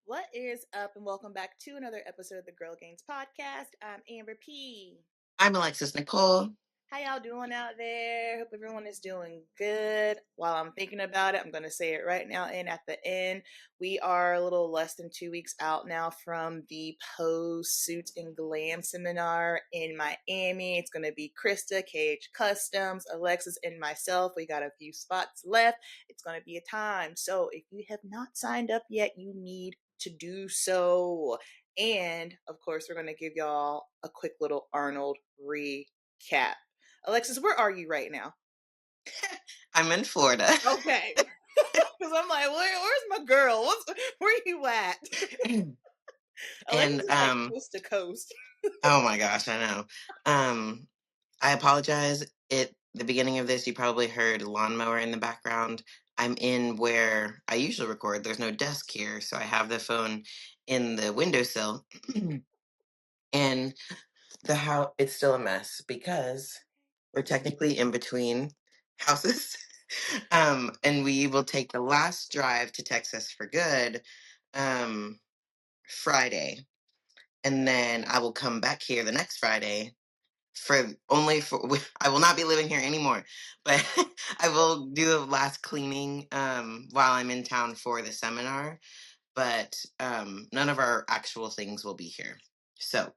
What is up, and welcome back to another episode of the Girl Gains podcast. I'm Amber P. I'm Alexis Nicole. How y'all doing out there? Hope everyone is doing good. While I'm thinking about it, I'm going to say it right now and at the end. We are a little less than 2 weeks out now from the Pose Suits and Glam seminar in Miami. It's going to be Krista, KH Customs, Alexis, and myself. We got a few spots left. It's going to be a time. So if you have not signed up yet, you need to do so. And of course, we're going to give y'all a quick little Arnold recap. Alexis, where are you right now? I'm in Florida. Okay. Because I'm like, where's my girl? Where are you at? Alexis and is like coast to coast. oh my gosh, I know. I apologize. The beginning of this you probably heard a lawnmower in the background. I'm in where I usually record. There's no desk here, so I have the phone in the windowsill. And the house, it's still a mess because we're technically in between houses. And we will take the last drive to Texas for good Friday, and then I will come back here the next Friday for only for I will not be living here anymore, but I will do the last cleaning while I'm in town for the seminar. But none of our actual things will be here. So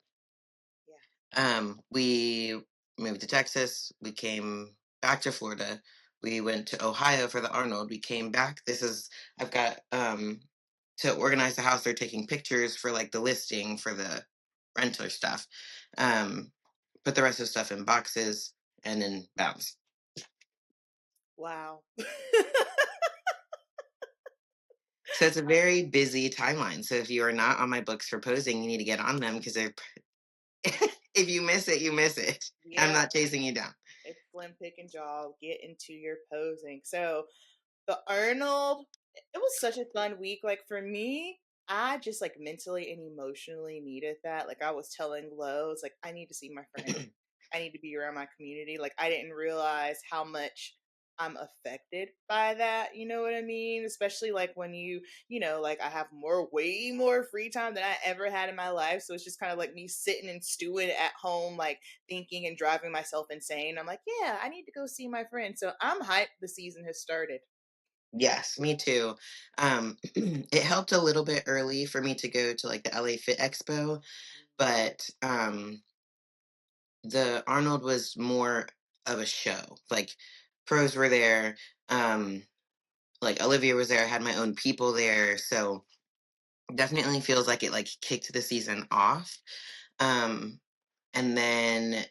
we moved to Texas. We came back to Florida. We went to Ohio for the Arnold. We came back. I've got to organize the house. They're taking pictures for like the listing for the renter stuff. Put the rest of the stuff in boxes and then bounce. Wow. So it's a very busy timeline. So if you are not on my books for posing, you need to get on them because they're if you miss it, you miss it. I'm Yeah, not chasing you down. it's slim picking job. Get into your posing. So the Arnold, it was such a fun week. Like for me, I just like mentally and emotionally needed that. Like I was telling Lowe's, like I need to see my friends. I need to be around my community. Like I didn't realize how much I'm affected by that. You know what I mean? Especially like when like I have way more free time than I ever had in my life. So it's just kind of like me sitting and stewing at home, like thinking and driving myself insane. I'm like, yeah, I need to go see my friends. So I'm hyped the season has started. Yes, me too. It helped a little bit early for me to go to like the LA Fit Expo, but the Arnold was more of a show. Like pros were there, like Olivia was there. I had my own people there, so definitely feels like it like kicked the season off. Um, and then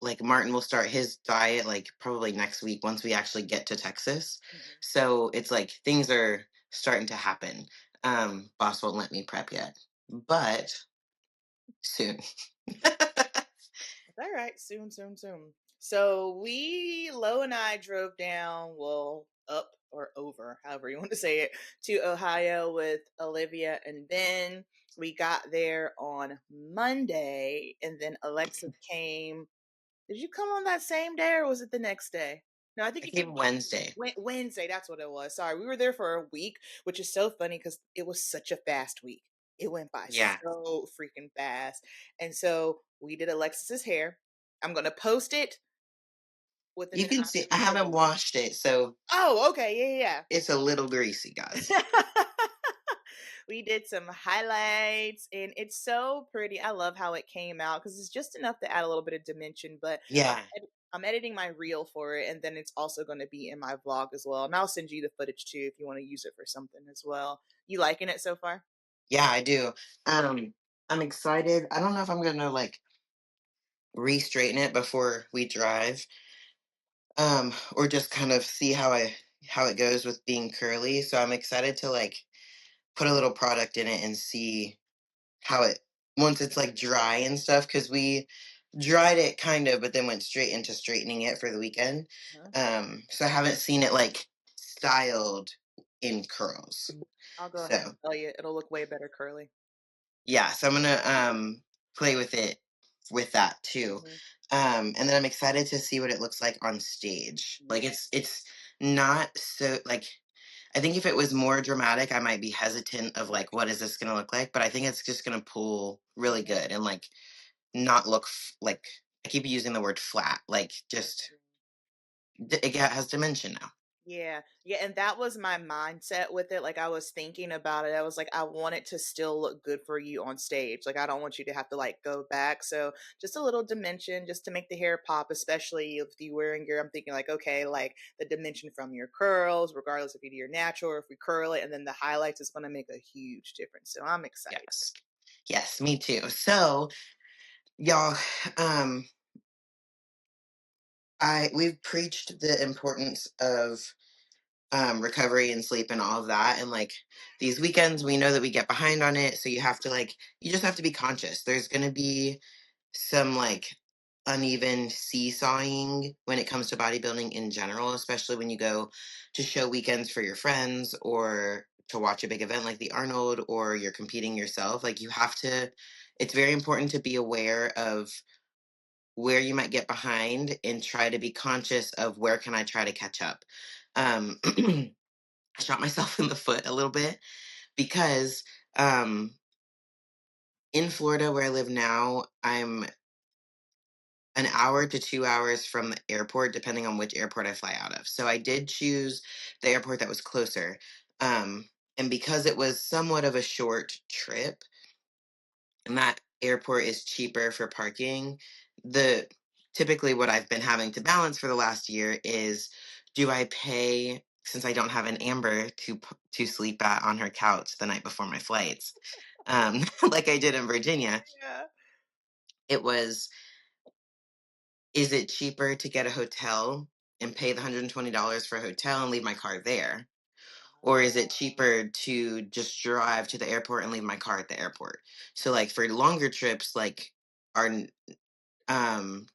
like Martin will start his diet like probably next week once we actually get to Texas. Mhm. So it's like things are starting to happen. Boss won't let me prep yet, but soon. All right, soon, soon, soon. So Lo and I drove down, well, up or over, however you want to say it, to Ohio with Olivia and Ben. We got there on Monday, and then Alexis came. Did you come on that same day, or was it the next day? No, I think I you came came Wednesday. Wednesday. That's what it was. Sorry, we were there for a week, which is so funny because it was such a fast week. It went by Yeah. so freaking fast. And so we did Alexis's hair. I'm gonna post it with an You can after see I haven't photo. washed it, so Oh, okay, yeah, it's a little greasy, guys. yeah. We did some highlights, and it's so pretty. I love how it came out because it's just enough to add a little bit of dimension. But Yeah. I'm editing my reel for it, and then it's also going to be in my vlog as well. And I'll send you the footage too if you want to use it for something as well. You liking it so far? Yeah, I do. I'm excited. I don't know if I'm gonna like re-straighten it before we drive. Or just kind of see how it goes with being curly. So I'm excited to like put a little product in it and see how it once it's like dry and stuff because we dried it kind of but then went straight into straightening it for the weekend. Huh? So I haven't seen it like styled in curls. I'll go ahead So and tell you, it'll look way better curly. yeah, so I'm gonna play with it with that too. Mhm. And then I'm excited to see what it looks like on stage. Like Yeah. it's not so like I think if it was more dramatic, I might be hesitant of like, what is this going to look like? But I think it's just going to pull really good and like not look like, I keep using the word flat, like just Agree. has dimension now. Yeah. Yeah, and that was my mindset with it, like, I was thinking about it, I was like, "I want it to still look good for you on stage, like, I don't want you to have to, like, go back," so, just a little dimension just to make the hair pop, especially if you wearing your I'm thinking like, okay, like, the dimension from your curls, regardless if you do your natural or if we curl it, and then the highlights is gonna make a huge difference, so I'm excited. Yes. Yes, me too. So, y'all, um, we've preached the importance of recovery and sleep and all of that. And like these weekends, we know that we get behind on it. So you have to like, you just have to be conscious. There's going to be some like uneven seesawing when it comes to bodybuilding in general, especially when you go to show weekends for your friends or to watch a big event like the Arnold or you're competing yourself. Like you have to, it's very important to be aware of where you might get behind and try to be conscious of where can I try to catch up. Um, I shot myself in the foot a little bit because in Florida, where I live now, I'm an hour to 2 hours from the airport, depending on which airport I fly out of. So I did choose the airport that was closer. And because it was somewhat of a short trip, and that airport is cheaper for parking, the typically what I've been having to balance for the last year is do I pay since I don't have an Amber to sleep at on her couch the night before my flights, like I did in Virginia. Yeah. It was, is it cheaper to get a hotel and pay the $120 for a hotel and leave my car there? Or is it cheaper to just drive to the airport and leave my car at the airport? So like for longer trips, like our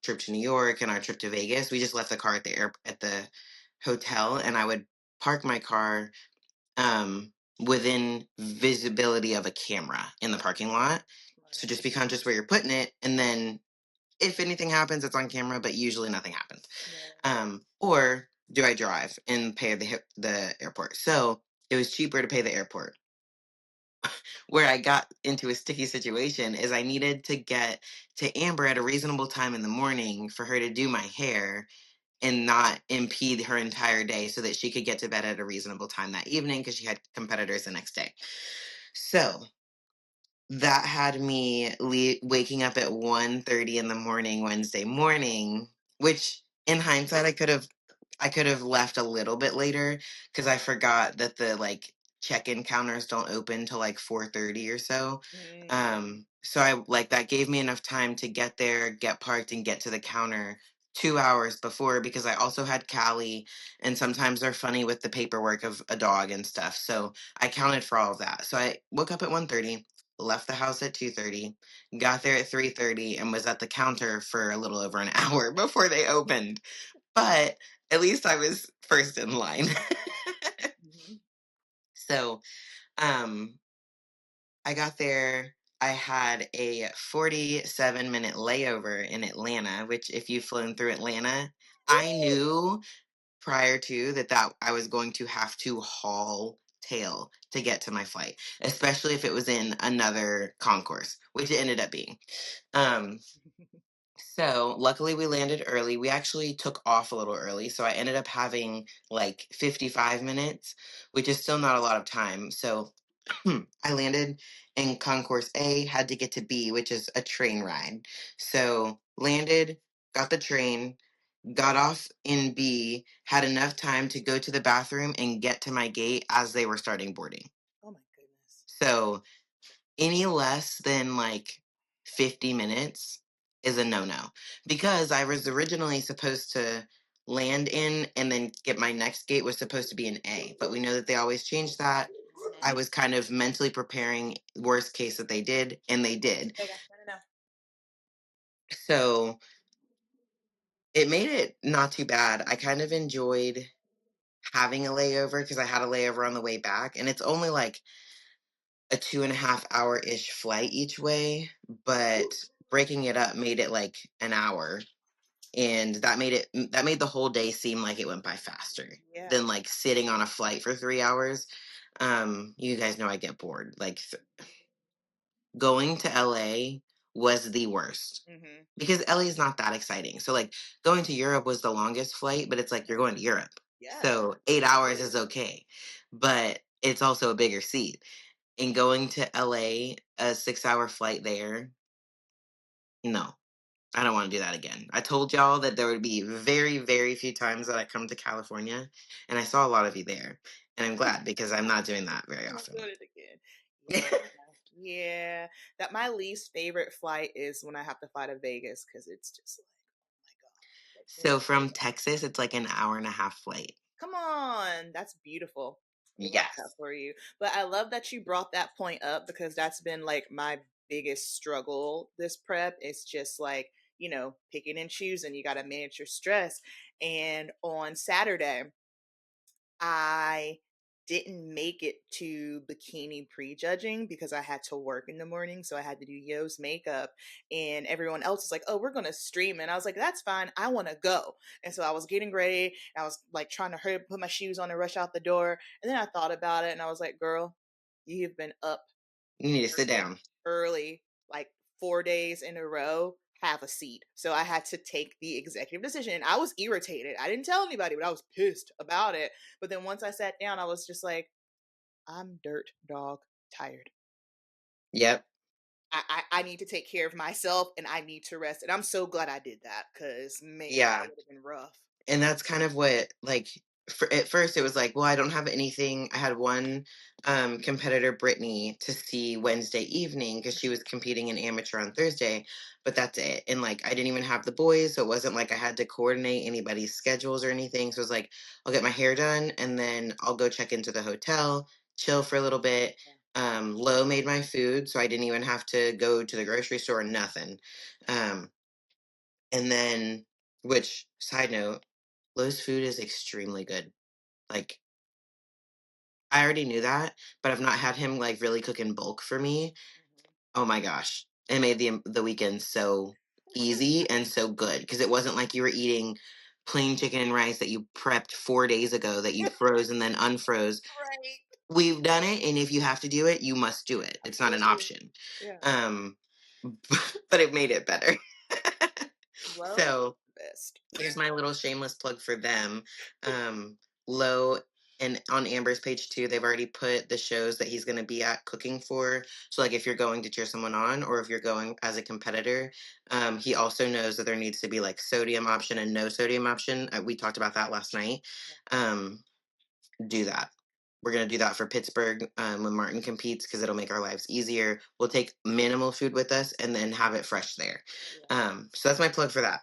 trip to New York and our trip to Vegas, we just left the car at the hotel, and I would park my car within visibility of a camera in the parking lot. So just be conscious where you're putting it, and then if anything happens, it's on camera, but usually nothing happens. Right. Or do I drive and pay the airport? So it was cheaper to pay the airport. Where I got into a sticky situation is I needed to get to Amber at a reasonable time in the morning for her to do my hair and not impede her entire day so that she could get to bed at a reasonable time that evening because she had competitors the next day. So that had me waking up at 1:30 in the morning Wednesday morning, which in hindsight I could have left a little bit later because I forgot that the like check-in counters don't open till like 4:30 or so. Mm. So I like that gave me enough time to get there, get parked, and get to the counter 2 hours before because I also had Callie, and sometimes they're funny with the paperwork of a dog and stuff. So I counted for all of that. So I woke up at 1:30, left the house at 2:30, got there at 3:30, and was at the counter for a little over an hour before they opened. But at least I was first in line. Mhm. So, um, I got there. I had a 47-minute layover in Atlanta, which if you've flown through Atlanta, I Woo! knew prior to that I was going to have to haul tail to get to my flight, especially if it was in another concourse, which it ended up being. Um, So luckily we landed early. We actually took off a little early. So I ended up having like 55 minutes, which is still not a lot of time. So I landed in Concourse A, had to get to B, which is a train ride. So landed, got the train, got off in B, had enough time to go to the bathroom and get to my gate as they were starting boarding. Oh my goodness. So any less than like 50 minutes is a no-no because I was originally supposed to land in and then get my next gate was supposed to be an A, but we know that they always change that. I was kind of mentally preparing worst case that they did, and they did. Okay, no, no, So it made it not too bad. I kind of enjoyed having a layover because I had a layover on the way back, and it's only like a 2.5 hour ish flight each way, but breaking it up made it like an hour. and that made the whole day seem like it went by faster Yeah. than like sitting on a flight for 3 hours. You guys know I get bored. Like going to LA was the worst Mhm. because LA is not that exciting. So like going to Europe was the longest flight, but it's like you're going to Europe. Yeah. So 8 hours is okay. But it's also a bigger seat. And going to LA, a 6 hour flight there, no. I don't want to do that again. I told y'all that there would be very, very few times that I come to California, and I saw a lot of you there. And I'm glad because I'm not doing that very I'm not often. doing it again. Yeah. Yeah. That my least favorite flight is when I have to fly to Vegas because it's just like, oh my God. Like, So from Texas, it's like an hour and a half flight. come on. That's beautiful. Love that Yes. for you. But I love that you brought that point up because that's been like my biggest struggle this prep. It's just like, picking and choosing. You got to manage your stress. And on Saturday, I didn't make it to bikini prejudging because I had to work in the morning. So I had to do Yo's makeup, and everyone else was like, oh, we're going to stream. And I was like, that's fine. I want to go. And so I was getting ready. I was like trying to hurry, put my shoes on and rush out the door. And then I thought about it and I was like, girl, you've been up You need to sit down. early, like 4 days in a row, have a seat. So I had to take the executive decision. And I was irritated. I didn't tell anybody, but I was pissed about it. But then once I sat down, I was just like, I'm dirt dog tired. Yep. I need to take care of myself and I need to rest. And I'm so glad I did that because, man, that Yeah. would have been rough. And that's kind of what like at first it was like, well, I don't have anything. I had one competitor, Brittany, to see Wednesday evening because she was competing in amateur on Thursday, but that's it. And like I didn't even have the boys, so it wasn't like I had to coordinate anybody's schedules or anything. So it was like I'll get my hair done and then I'll go check into the hotel, chill for a little bit. Lo made my food, so I didn't even have to go to the grocery store or nothing. Um, and then, which side note, Lowe's food is extremely good. Like, I already knew that, but I've not had him like really cook in bulk for me. Oh my gosh. It made the weekend so easy and so good because it wasn't like you were eating plain chicken and rice that you prepped 4 days ago that you froze and then unfroze. Right. We've done it, and if you have to do it, you must do it. It's not an Absolutely. option. Yeah. Um, but it made it better. Low So best. here's my little shameless plug for them. Um, Low and on Amber's page too, they've already put the shows that he's going to be at cooking for. So, like, if you're going to cheer someone on, or if you're going as a competitor, he also knows that there needs to be like sodium option and no sodium option. We talked about that last night. Um, do that. We're going to do that for Pittsburgh when Martin competes because it'll make our lives easier. We'll take minimal food with us and then have it fresh there. Yeah. So that's my plug for that.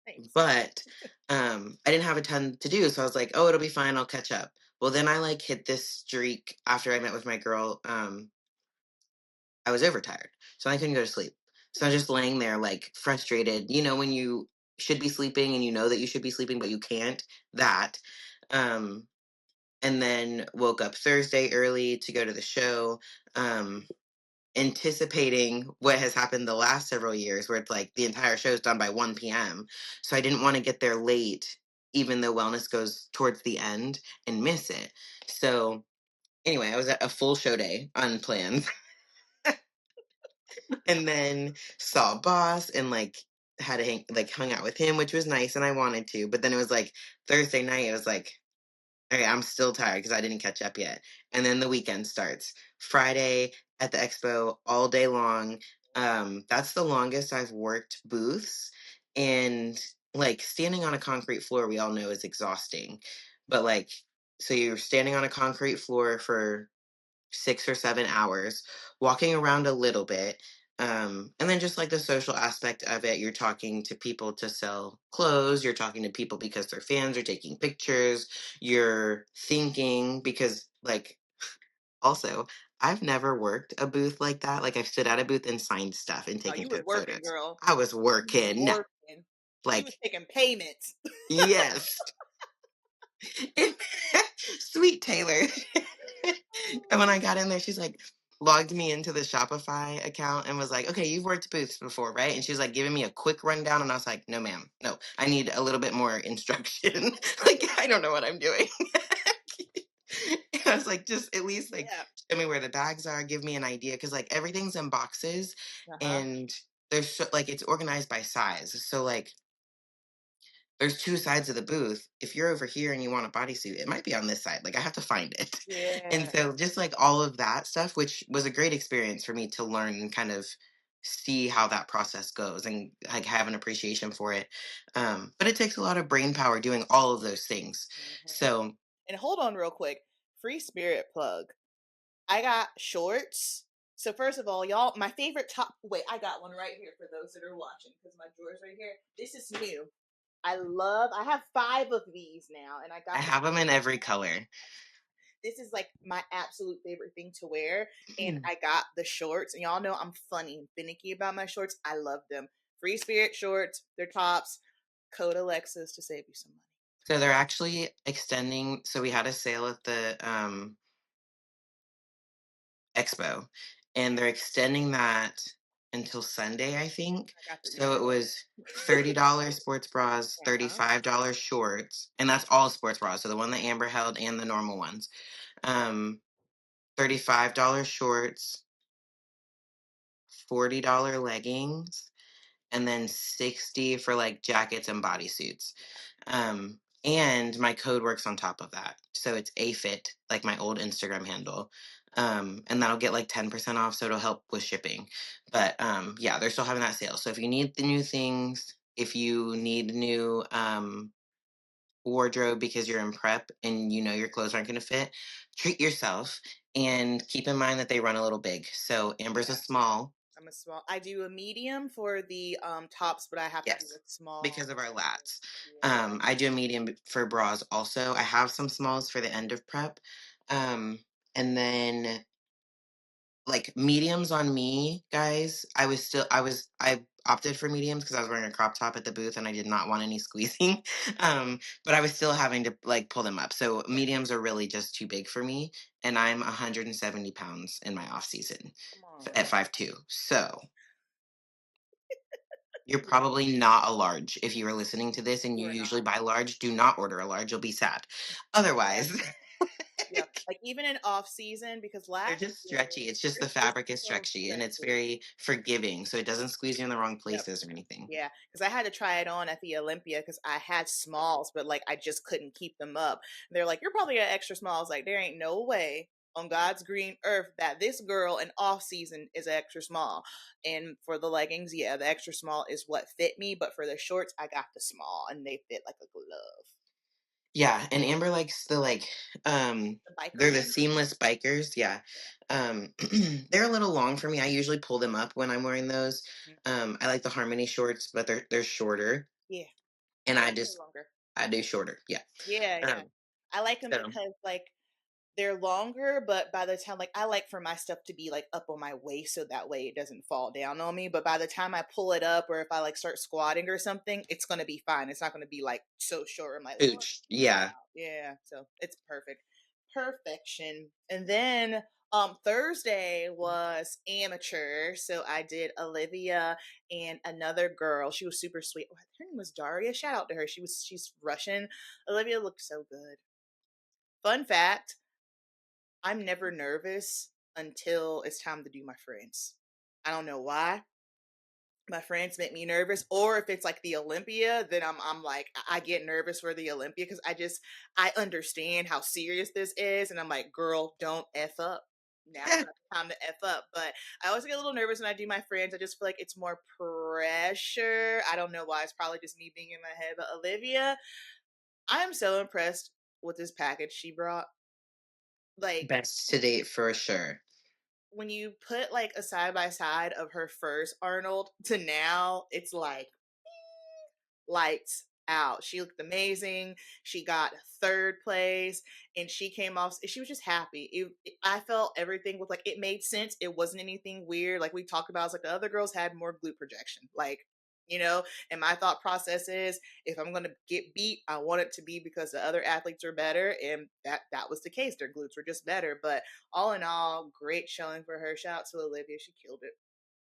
Thanks. But I didn't have a ton to do, so I was like, "Oh, it'll be fine. I'll catch up." Well, then I like hit this streak after I met with my girl. I was overtired, so I couldn't go to sleep. So I was just laying there, like frustrated. You know, when you should be sleeping and you know that you should be sleeping, but you can't. That. Um, and then woke up Thursday early to go to the show. Anticipating what has happened the last several years where it's like the entire show is done by 1 p.m. So I didn't want to get there late, even though wellness goes towards the end and miss it. So anyway, I was at a full show day unplanned and then saw Boss and like had to hung out with him, which was nice and I wanted to. But then it was like Thursday night, I was like, okay, I'm still tired because I didn't catch up yet. And then the weekend starts. Friday at the Expo all day long. That's the longest I've worked booths. And like standing on a concrete floor, we all know is exhausting. But like, so you're standing on a concrete floor for 6 or 7 hours, walking around a little bit. And then just like the social aspect of it, you're talking to people to sell clothes, you're talking to people because they're fans, you're taking pictures, you're thinking because like also I've never worked a booth like that. Like I've stood at a booth and signed stuff and Oh, taken you was working, photos. girl. I was You was working. working. You was Like, taking payments. yes. Sweet Taylor. And when I got in there, she's like, logged me into the Shopify account and was like, "Okay, you've worked booths before, right?" And she was like giving me a quick rundown, and I was like, "No, ma'am, no, I need a little bit more instruction. Like, I don't know what I'm doing." And I was like, "Just at least like Yeah. show me where the bags are, give me an idea, because like everything's in boxes, Uh-huh. and there's like it's organized by size. So like there's two sides of the booth. If you're over here and you want a bodysuit, it might be on this side. Like I have to find it." And Yeah. so just like all of that stuff, which was a great experience for me to learn and kind of see how that process goes and like have an appreciation for it. But it takes a lot of brain power doing all of those things. Mhm. So And hold on real quick. Free spirit plug. I got shorts. So first of all, y'all, my favorite top. Wait, I got one right here for those that are watching because my drawer's right here. This is new. I love. I have 5 of these now, and I I got the. have them in every color. This is like my absolute favorite thing to wear, and I got the shorts. And y'all know I'm funny and finicky about my shorts. I love them. Free spirit shorts. They're tops. Code Alexis to save you some money. So they're actually extending. So we had a sale at the Expo, and they're extending that until Sunday, I think. I got the So it deal. was $30 sports bras, Uh huh. $35 shorts, and that's all sports bras. So the one that Amber held and the normal ones. Um, $35 shorts, $40 leggings, and then 60 for like jackets and bodysuits. And my code works on top of that. So it's afit, like my old Instagram handle. And that'll get like 10% off, so it'll help with shipping. But yeah, they're still having that sale. So if you need the new things, if you need new wardrobe because you're in prep and you know your clothes aren't going to fit, treat yourself and keep in mind that they run a little big. So Amber's a Yeah. small. I'm a small. I do a medium for the tops, but I have to do Yes, a small. because of our lats. Yeah. I do a medium for bras also. I have some smalls for the end of prep. Um, and then like mediums on me, guys. I opted for mediums because I was wearing a crop top at the booth and I did not want any squeezing. But I was still having to like pull them up. So Yeah. mediums are really just too big for me. And I'm 170 pounds in my off season Come on. at 5'2". So you're Yeah. probably not a large. If you are listening to this and You you are usually not. buy large, do not order a large. You'll be sad. Yeah. Otherwise, Yeah. Like even in off season, because they're last just year stretchy. It's just they're the just fabric is so stretchy and it's stretchy. very forgiving. So it doesn't squeeze you in the wrong Yep. places or anything. Yeah, because I had to try it on at the Olympia because I had smalls, but like I just couldn't keep them up. They're like, "You're probably an extra small." I was like, "There ain't no way on God's green earth that this girl in off season is extra small." And for the leggings, yeah, the extra small is what fit me, but for the shorts, I got the small, and they fit like a glove. Yeah, and Amber likes the like The biker they're the one. seamless bikers, yeah. They're a little long for me. I usually pull them up when I'm wearing those. Mhm. I like the Harmony shorts, but they're shorter Yeah, and I like the longer. I do shorter. Yeah. Yeah, yeah, Um I like them so because like they're longer, but by the time like I like for my stuff to be like up on my waist so that way it doesn't fall down on me. But by the time I pull it up or if I like start squatting or something, it's gonna be fine. It's not gonna be like so short. I'm like, Lord, pooch. Yeah. yeah. So it's perfect. Perfection. And then Thursday was amateur. So I did Olivia and another girl. She was super sweet. Her name was Daria. Shout out to her. She's Russian. Olivia looked so good. Fun fact, I'm never nervous until it's time to do my friends. I don't know why. My friends make me nervous, or if it's like the Olympia, then I'm like I get nervous for the Olympia because I understand how serious this is, and I'm like, girl, don't f up. Now's not the time to f up. But I always get a little nervous when I do my friends. I just feel like it's more pressure. I don't know why. It's probably just me being in my head. But Olivia, I'm so impressed with this package she brought. Like Best to date for sure. when you put like a side by side of her first Arnold to now, it's like lights out. She looked amazing. She got third place and she came off, she was just happy. I felt everything was like, it made sense. It wasn't anything weird. Like we talked about, I was like, the other girls had more glute projection. Like, you know? And my thought process is if I'm going to get beat, I want it to be because the other athletes are better. And that was the case. Their glutes were just better. But all in all, great showing for her. Shout out to Olivia. She killed it.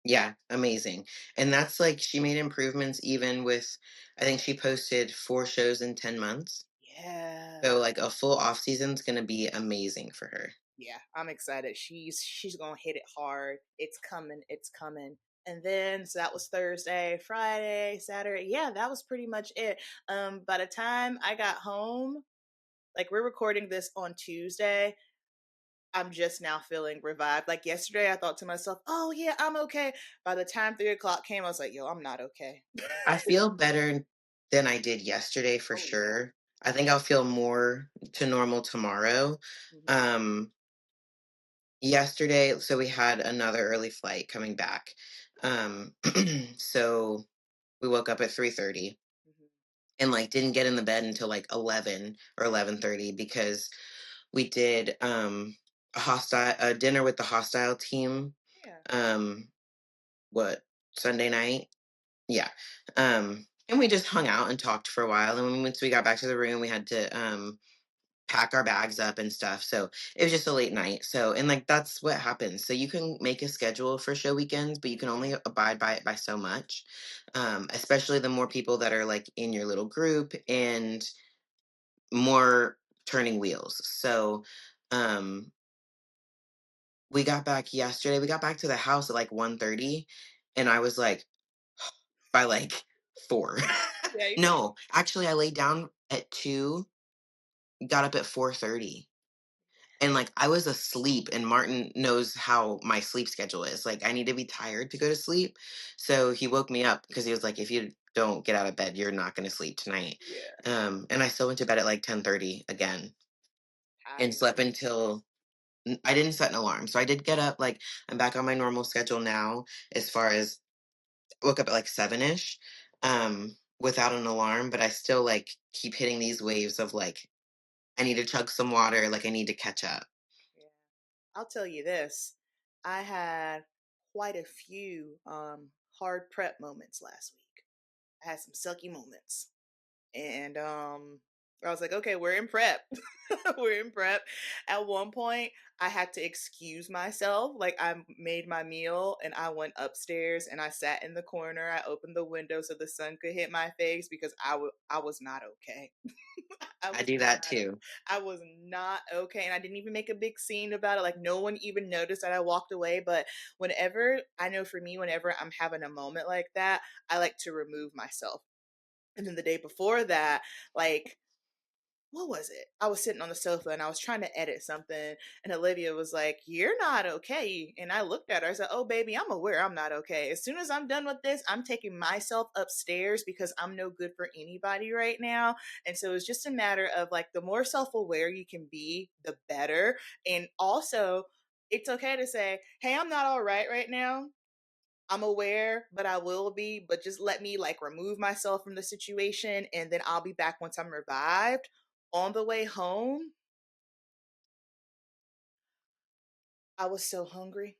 Yeah, amazing. And that's like she made improvements even with, I think she posted 4 shows in 10 months. Yeah. So like a full off season's gonna be amazing for her. Yeah, I'm excited. She's gonna hit it hard. It's coming. It's coming. And then so that was Thursday, Friday, Saturday. Yeah, that was pretty much it. By the time I got home, like we're recording this on Tuesday, I'm just now feeling revived. Like yesterday, I thought to myself, "Oh yeah, I'm okay." By the time 3 o'clock came, I was like, "Yo, I'm not okay." I feel better than I did yesterday for Oh yeah. sure. I think I'll feel more to normal tomorrow. Hmm. Um Yesterday, so we had another early flight coming back. Um so we woke up at 3:30 Hmm. and like didn't get in the bed until like 11 or 11:30 because we did a dinner with the hostile team Yeah. um what Sunday night. Yeah. And we just hung out and talked for a while, and when once we got back to the room we had to pack our bags up and stuff. So it was just a late night. So, and like that's what happens. So you can make a schedule for show weekends, but you can only abide by it by so much. Especially the more people that are like in your little group and more turning wheels. So um we got back yesterday. We got back to the house at like 1:30, and I was like by like 4. Yeah. You can. No, actually I laid down at 2, got up at 4:30. And like I was asleep, and Martin knows how my sleep schedule is. Like I need to be tired to go to sleep. So he woke me up because he was like, if you don't get out of bed, you're not gonna sleep tonight. Yeah. And I still went to bed at like 10:30 again and Tired. slept until I didn't set an alarm. So I did get up, like I'm back on my normal schedule now as far as woke up at like 7ish, without an alarm, but I still like keep hitting these waves of like I need to chug some water, like I need to catch up. Yeah. I'll tell you this. I had quite a few hard prep moments last week. I had some sucky moments. And I was like, okay, we're in prep. We're in prep. At one point, I had to excuse myself. Like I made my meal and I went upstairs and I sat in the corner. I opened the window so the sun could hit my face because I was not okay. I I was do that not too. I was not okay. And I didn't even make a big scene about it. Like no one even noticed that I walked away. But whenever I know for me, whenever I'm having a moment like that, I like to remove myself. And then the day before that, like what was it? I was sitting on the sofa and I was trying to edit something, and Olivia was like, "You're not okay." And I looked at her. I said, "Oh, baby, I'm aware I'm not okay. As soon as I'm done with this, I'm taking myself upstairs because I'm no good for anybody right now." And so it's just a matter of like the more self aware you can be, the better. And also, it's okay to say, "Hey, I'm not all right now. I'm aware, but I will be, but just let me like remove myself from the situation and then I'll be back once I'm revived." On the way home, I was so hungry.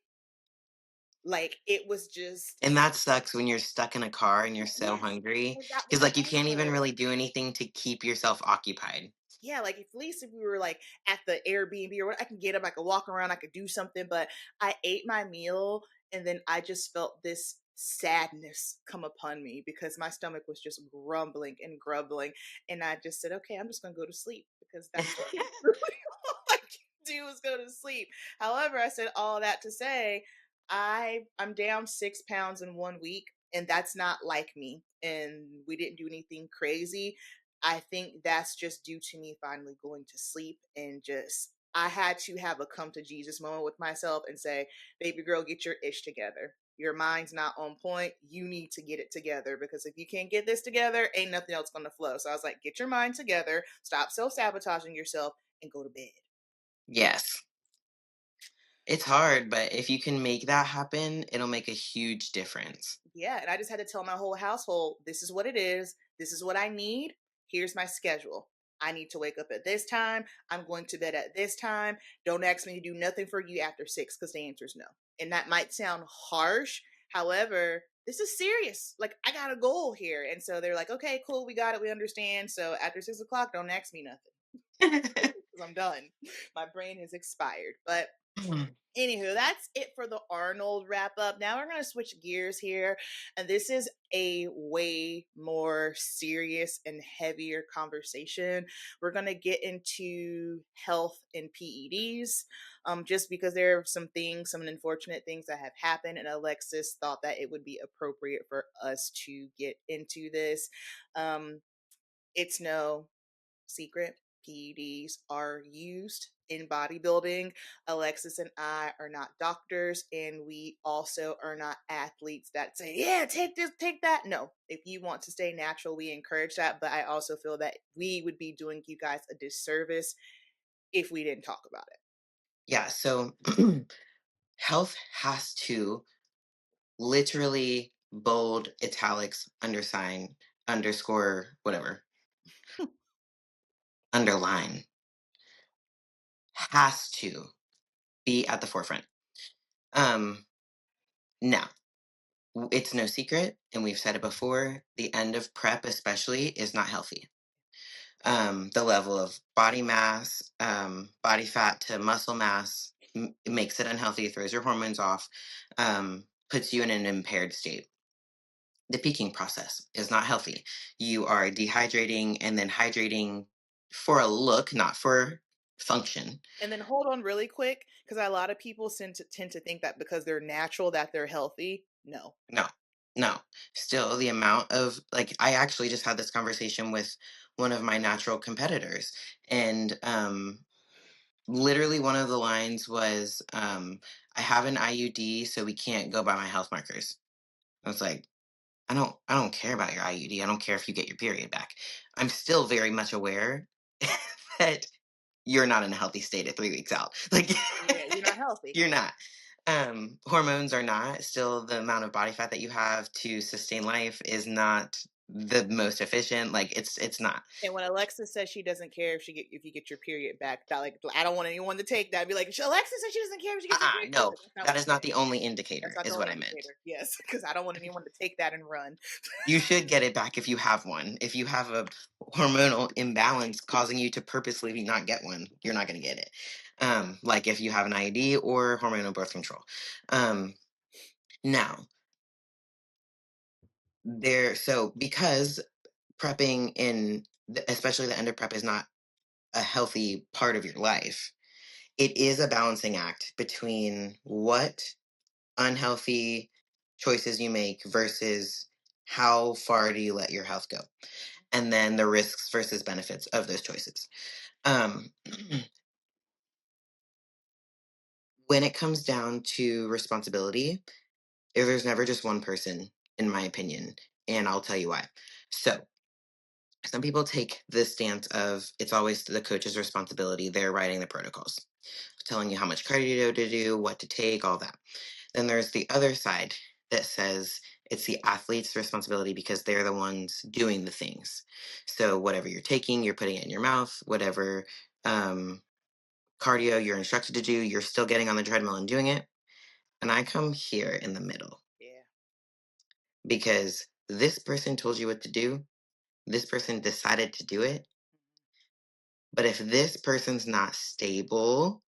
Like it was just And that sucks when you're stuck in a car and you're so yes. hungry And that was because the like you hard can't even part. really do anything to keep yourself occupied. Yeah, like at least if we were like at the Airbnb or what, I can get up, I could walk around, I could do something. But I ate my meal and then I just felt this sadness come upon me because my stomach was just grumbling and grumbling. And I just said, okay, I'm just gonna go to sleep because that's really all I can do is go to sleep. However, I said all that to say I'm down 6 pounds in 1 week, and that's not like me. And we didn't do anything crazy. I think that's just due to me finally going to sleep and just I had to have a come to Jesus moment with myself and say, baby girl, get your ish together. Your mind's not on point. You need to get it together because if you can't get this together, ain't nothing else going to flow. So I was like, get your mind together, stop self sabotaging yourself, and go to bed. Yes. It's hard, but if you can make that happen, it'll make a huge difference. Yeah, and I just had to tell my whole household, this is what it is. This is what I need. Here's my schedule. I need to wake up at this time. I'm going to bed at this time. Don't ask me to do nothing for you after 6 because the answer is no. And that might sound harsh. However, this is serious. Like, I got a goal here. And so they're like, okay, cool, we got it, we understand. So after 6 o'clock, don't ask me nothing because I'm done. My brain has expired. But anywho, that's it for the Arnold wrap up. Now we're going to switch gears here. And this is a way more serious and heavier conversation. We're going to get into health and PEDs, just because there are some things, some unfortunate things that have happened. And Alexis thought that it would be appropriate for us to get into this. Um, it's no secret. PEDs are used in bodybuilding. Alexis and I are not doctors, and we also are not athletes that say, yeah, take this, take that. No, if you want to stay natural, we encourage that. But I also feel that we would be doing you guys a disservice if we didn't talk about it. Yeah, so health has to literally bold, italics, undersign, underscore, whatever, underline, has to be at the forefront. Um, Now, it's no secret, and we've said it before, the end of prep, especially, is not healthy. The level of body mass, body fat to muscle mass, it makes it unhealthy, throws your hormones off, puts you in an impaired state. The peaking process is not healthy. You are dehydrating and then hydrating for a look, not for function. And then hold on really quick, because a lot of people tend to think that because they're natural that they're healthy. No. No, no. Still, the amount of like, I actually just had this conversation with one of my natural competitors, and literally one of the lines was, I have an IUD, so we can't go by my health markers. I was like, I don't care about your IUD. I don't care if you get your period back. I'm still very much aware that you're not in a healthy state at 3 weeks out. Like Yeah, you're not healthy. you're not. Hormones are not. Still, the amount of body fat that you have to sustain life is not the most efficient. Like it's not. And when Alexa says she doesn't care if you get your period back, that, like, I don't want anyone to take that and be like, Alexa says she doesn't care if she gets her period. No, No, that's not what that I'm is not saying. the only That's indicator, not the is only what I meant. indicator. Yes, because I don't want anyone to take that and run. You should get it back if you have one. If you have a hormonal imbalance causing you to purposely not get one, you're not going to get it. Like if you have an IUD or hormonal birth control. Now, so because prepping especially the end of prep is not a healthy part of your life, it is a balancing act between what unhealthy choices you make versus how far do you let your health go, and then the risks versus benefits of those choices. Um, when it comes down to responsibility, there's never just one person, in my opinion, and I'll tell you why. So, some people take this stance of it's always the coach's responsibility. They're writing the protocols, telling you how much cardio to do, what to take, all that. Then there's the other side that says it's the athlete's responsibility because they're the ones doing the things. So whatever you're taking, you're putting it in your mouth. Whatever um, cardio you're instructed to do, you're still getting on the treadmill and doing it. And I come here in the middle Yeah. because this person told you what to do. This person decided to do it. But if this person's not stable,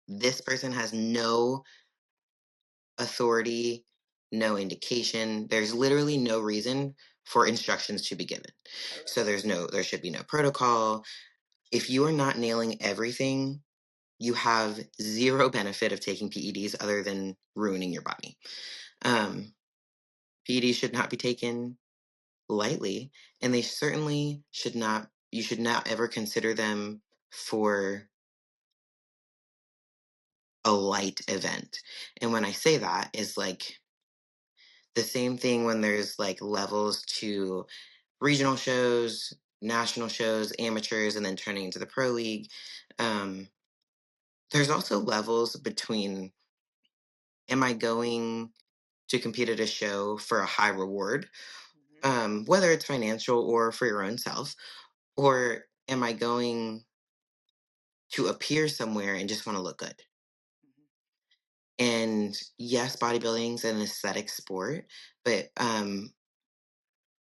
this person has no authority, no indication. There's literally no reason for instructions to be given. Correct. So there should be no protocol. If you are not nailing everything, you have zero benefit of taking PEDs other than ruining your body. PEDs should not be taken lightly, and they certainly should not. You should not ever consider them for a light event. And when I say that is like the same thing when there's like levels to regional shows, national shows, amateurs, and then turning into the pro league. Um, there's also levels between am I going to compete at a show for a high reward, Hmm. whether it's financial or for your own self, or am I going to appear somewhere and just want to look good? Hmm. And yes, bodybuilding's an aesthetic sport, but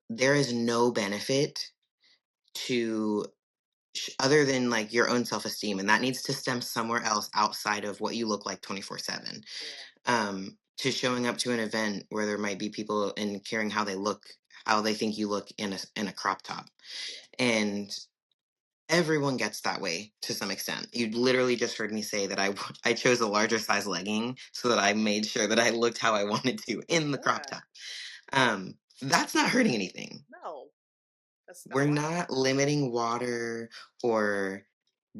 there is no benefit to other than like your own self-esteem, and that needs to stem somewhere else outside of what you look like 24/7. Yeah. To showing up to an event where there might be people and caring how they look, how they think you look in a crop top. Yeah. And everyone gets that way to some extent. You literally just heard me say that I chose a larger size legging so that I made sure that I looked how I wanted to in the crop Yeah. top. That's not hurting anything. No, that's We're not. not limiting water or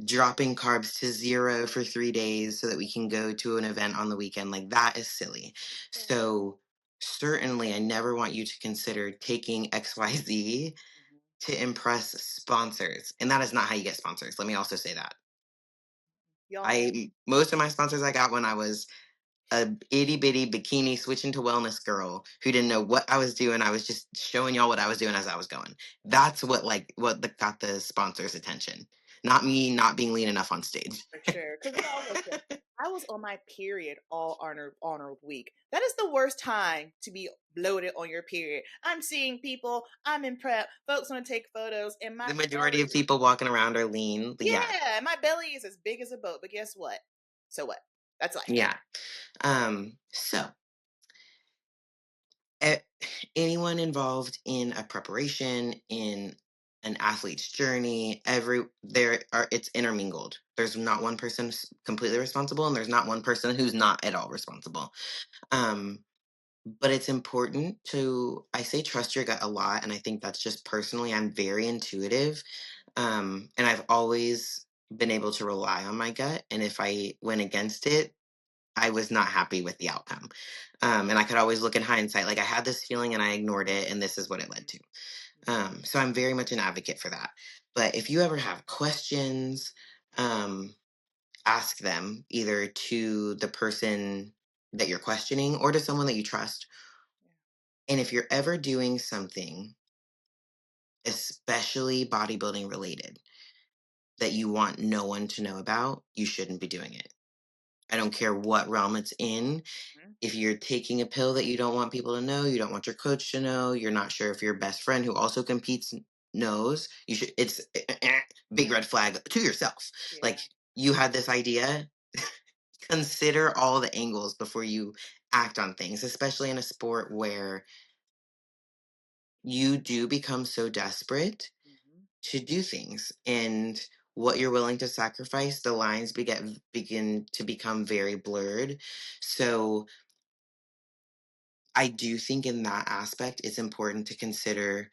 dropping carbs to 0 for 3 days so that we can go to an event on the weekend. Like, that is silly. Yeah. So, certainly, I never want you to consider taking XYZ Mhm. to impress sponsors, and that is not how you get sponsors. Let me also say that. Y'all, I most of my sponsors I got when I was a itty bitty bikini switching to wellness girl who didn't know what I was doing. I was just showing y'all what I was doing as I was going. That's got the sponsors' attention, not me not being lean enough on stage. for sure. Because y'all, listen, I was on my period all Arnold week. That is the worst time to be bloated on your period. I'm seeing people. I'm in prep. Folks want to take photos, and my The majority of belly. people walking around are lean. Yeah, Yeah, my belly is as big as a boat. But guess what? So what? That's life. yeah. So a- anyone involved in a preparation in an athlete's journey, it's intermingled. There's not one person completely responsible, and there's not one person who's not at all responsible. um but it's important to, I say, trust your gut a lot, and I think that's just personally, I'm very intuitive. And I've always been able to rely on my gut, and if I went against it, I was not happy with the outcome. And I could always look in hindsight, like, I had this feeling and I ignored it, and this is what it led to. So I'm very much an advocate for that. But if you ever have questions, um, ask them either to the person that you're questioning or to someone that you trust. Yeah. And if you're ever doing something, especially bodybuilding related, that you want no one to know about, you shouldn't be doing it. I don't care what realm it's in. Mhm. If you're taking a pill that you don't want people to know, you don't want your coach to know, you're not sure if your best friend who also competes knows, you should, it's big red flag to yourself. Like, Yeah. you had this idea, consider all the angles before you act on things, especially in a sport where you do become so desperate Mhm. to do things, and what you're willing to sacrifice, the lines begin to become very blurred. So I do think in that aspect, it's important to consider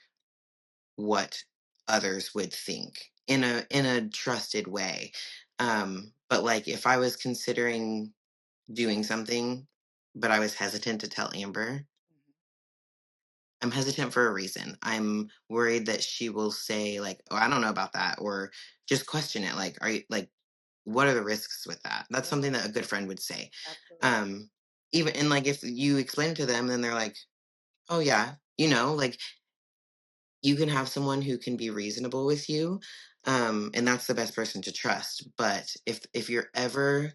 what others would think in a trusted way. But like, if I was considering doing something, but I was hesitant to tell Amber, Mhm. I'm hesitant for a reason. I'm worried that she will say like, "Oh, I don't know about that," or just question it. Like, are you like, what are the risks with that? That's Yeah. something that a good friend would say. Absolutely. Um, even and like, if you explain it to them, then they're like, "Oh yeah," like, you can have someone who can be reasonable with you, and that's the best person to trust. But if you're ever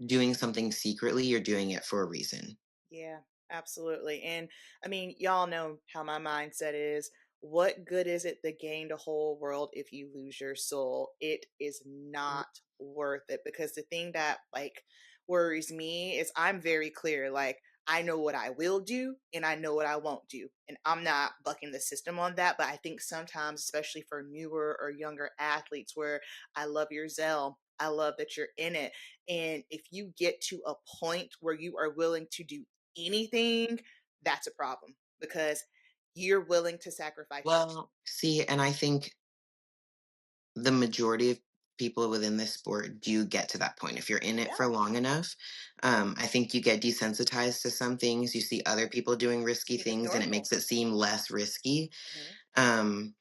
doing something secretly, you're doing it for a reason. Yeah, absolutely. And I mean, y'all know how my mindset is. What good is it to gain the whole world if you lose your soul? It is not worth it because the thing that like worries me is I'm very clear. Like, I know what I will do and I know what I won't do. And I'm not bucking the system on that. But I think sometimes, especially for newer or younger athletes, where I love your zeal, I love that you're in it. And if you get to a point where you are willing to do anything, that's a problem because you're willing to sacrifice your Well, see, and I think the majority of people within this sport do get to that point. If you're in it yeah, for long enough, I think you get desensitized to some things. You see other people doing risky think it's things, and it normal. makes it seem less risky. Mhm. Um,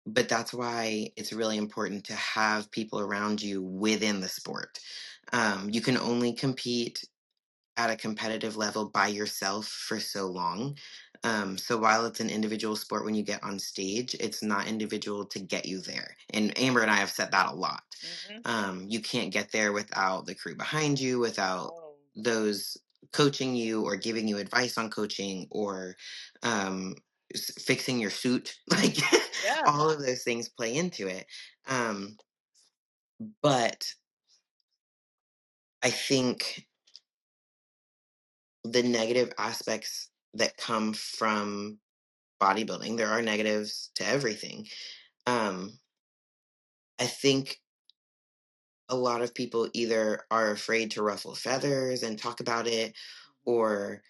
but that's why it's really important to have people around you within the sport. You can only compete at a competitive level by yourself for so long. So while it's an individual sport, when you get on stage, it's not individual to get you there. And Amber and I have said that a lot. Mhm. You can't get there without the crew behind you, without No. those coaching you or giving you advice on coaching or um, fixing your suit. Like Yeah. all of those things play into it. Um, but I think the negative aspects that come from bodybuilding, there are negatives to everything. Um, I think a lot of people either are afraid to ruffle feathers and talk about it Mhm. or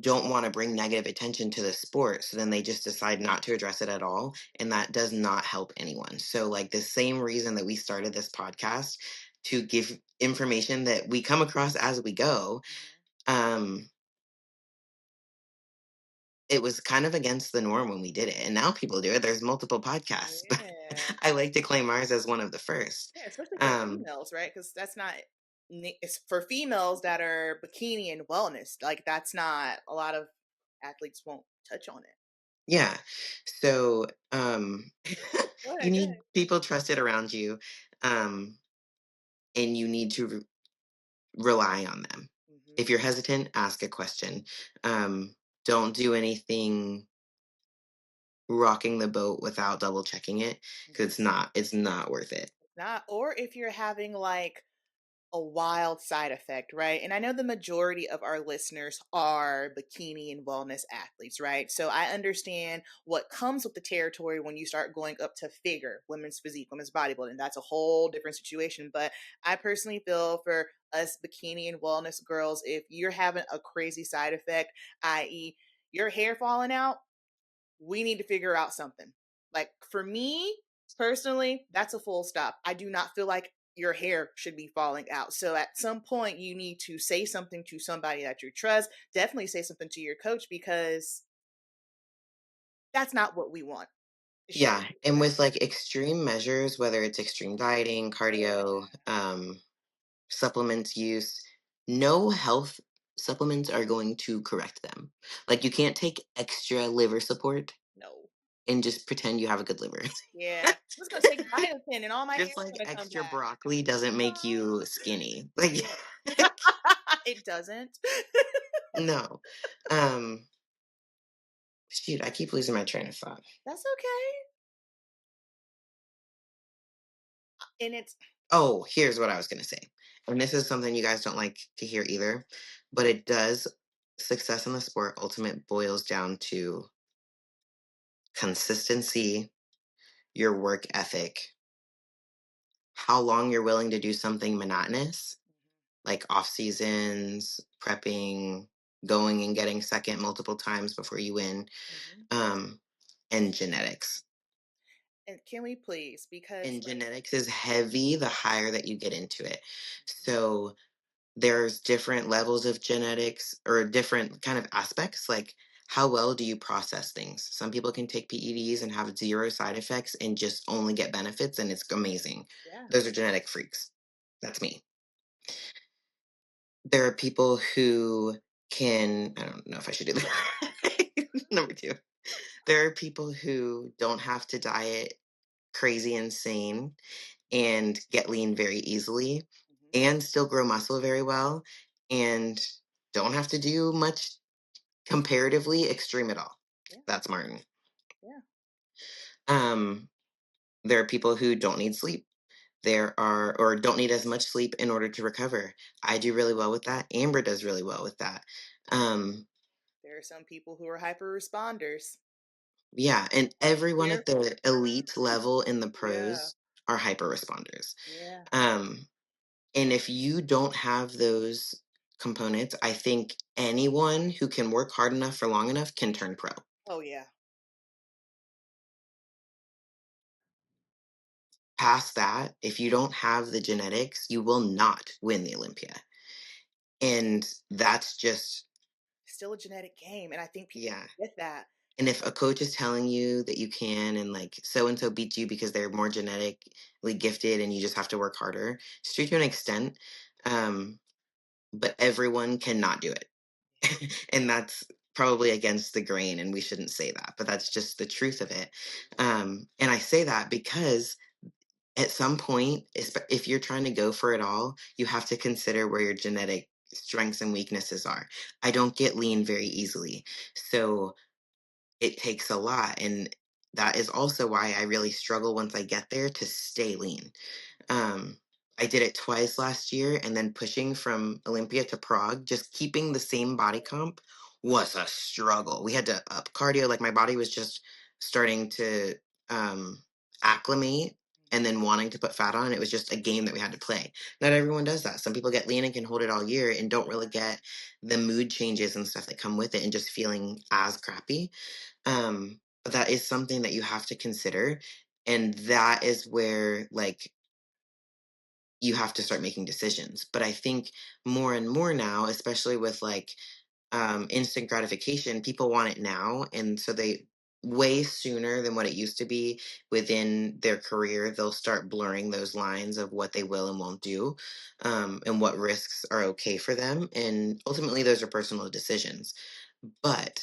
don't want to bring negative attention to the sport. So then they just decide not to address it at all. And that does not help anyone. So, like, the same reason that we started this podcast to give information that we come across as we go, Mhm. um, it was kind of against the norm when we did it. And now people do it. There's multiple podcasts, but Yeah. I like to claim ours as one of the first. Yeah, especially for Um, females, right? Because that's not it's for females that are bikini and wellness. Like that's not a lot of athletes won't touch on it. yeah. So, Go you ahead, go need ahead. people trusted around you. Um, and you need to rely on them. Hmm. If you're hesitant, ask a question. Don't do anything rocking the boat without double checking it because Hmm. it's not worth it. Not, or if you're having like a wild side effect, right? And I know the majority of our listeners are bikini and wellness athletes, right? So I understand what comes with the territory when you start going up to figure, women's physique, women's bodybuilding. That's a whole different situation. But I personally feel for us bikini and wellness girls, if you're having a crazy side effect, i.e., your hair falling out, we need to figure out something. Like for me personally, that's a full stop. I do not feel like your hair should be falling out. So at some point, you need to say something to somebody that you trust. Definitely say something to your coach because that's not what we want. It shouldn't Yeah, be. and with like extreme measures, whether it's extreme dieting, Yeah. cardio, supplements use, no health supplements are going to correct them. Like you can't take extra liver support No. and just pretend you have a good liver. Yeah. I'm just gonna take biotin and all my hair's Just like gonna come extra back. broccoli doesn't make you skinny. Like Yeah. It doesn't. no. Um shoot, I keep losing my train of thought. That's okay. And it's Oh, here's what I was going to say. And this is something you guys don't like to hear either, but it does. Success in the sport ultimate boils down to consistency, your work ethic, how long you're willing to do something monotonous, like off seasons, prepping, going and getting second multiple times before you win, mhm. um, and genetics. And can we please? Because And like genetics is heavy the higher that you get into it. mhm, So there's different levels of genetics or different kind of aspects like how well do you process things. Some people can take PEDs and have zero side effects and just only get benefits and it's amazing. yeah. Those are genetic freaks. That's me. There are people who can, I don't know if I should do that. Number two, there are people who don't have to diet crazy insane and get lean very easily Mhm. and still grow muscle very well and don't have to do much comparatively extreme at all. Yeah, That's Martin. yeah. Um, there are people who don't need sleep. There are, or don't need as much sleep in order to recover. I do really well with that. Amber does really well with that. Um, There are some people who are hyper responders. yeah, and everyone Here at the elite level in the yeah, pros are hyper responders. yeah. Um, And if you don't have those components, I think anyone who can work hard enough for long enough can turn pro. Oh, yeah. Past that, if you don't have the genetics, you will not win the Olympia. And that's just, Still a genetic game, and I think people yeah. get that. And if a coach is telling you that you can and like so and so beat you because they're more genetically gifted and you just have to work harder, it's true to an extent. Um, but everyone cannot do it. And that's probably against the grain and we shouldn't say that, but that's just the truth of it. And I say that because at some point, if you're trying to go for it all, you have to consider where your genetic strengths and weaknesses are. I don't get lean very easily. So it takes a lot. And that is also why I really struggle once I get there to stay lean. Um, I did it twice last year, and then pushing from Olympia to Prague, just keeping the same body comp was a struggle. We had to up cardio, like my body was just starting to um, acclimate and then wanting to put fat on. It was just a game that we had to play. Not everyone does that. Some people get lean and can hold it all year and don't really get the mood changes and stuff that come with it and just feeling as crappy. But that is something that you have to consider. And that is where, like, you have to start making decisions. But I think more and more now, especially with like instant gratification, people want it now. And so they, way sooner than what it used to be within their career, they'll start blurring those lines of what they will and won't do, and what risks are okay for them. And ultimately, those are personal decisions. But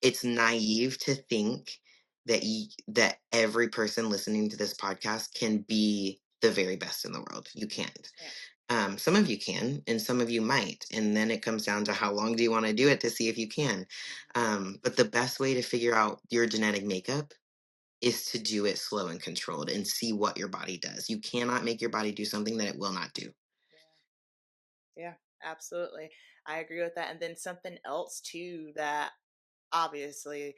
it's naive to think that that every person listening to this podcast can be the very best in the world. You can't. Yeah. Some of you can, and some of you might. And then it comes down to how long do you want to do it to see if you can. But the best way to figure out your genetic makeup is to do it slow and controlled and see what your body does. You cannot make your body do something that it will not do. Yeah, absolutely. I agree with that. And then something else too that obviously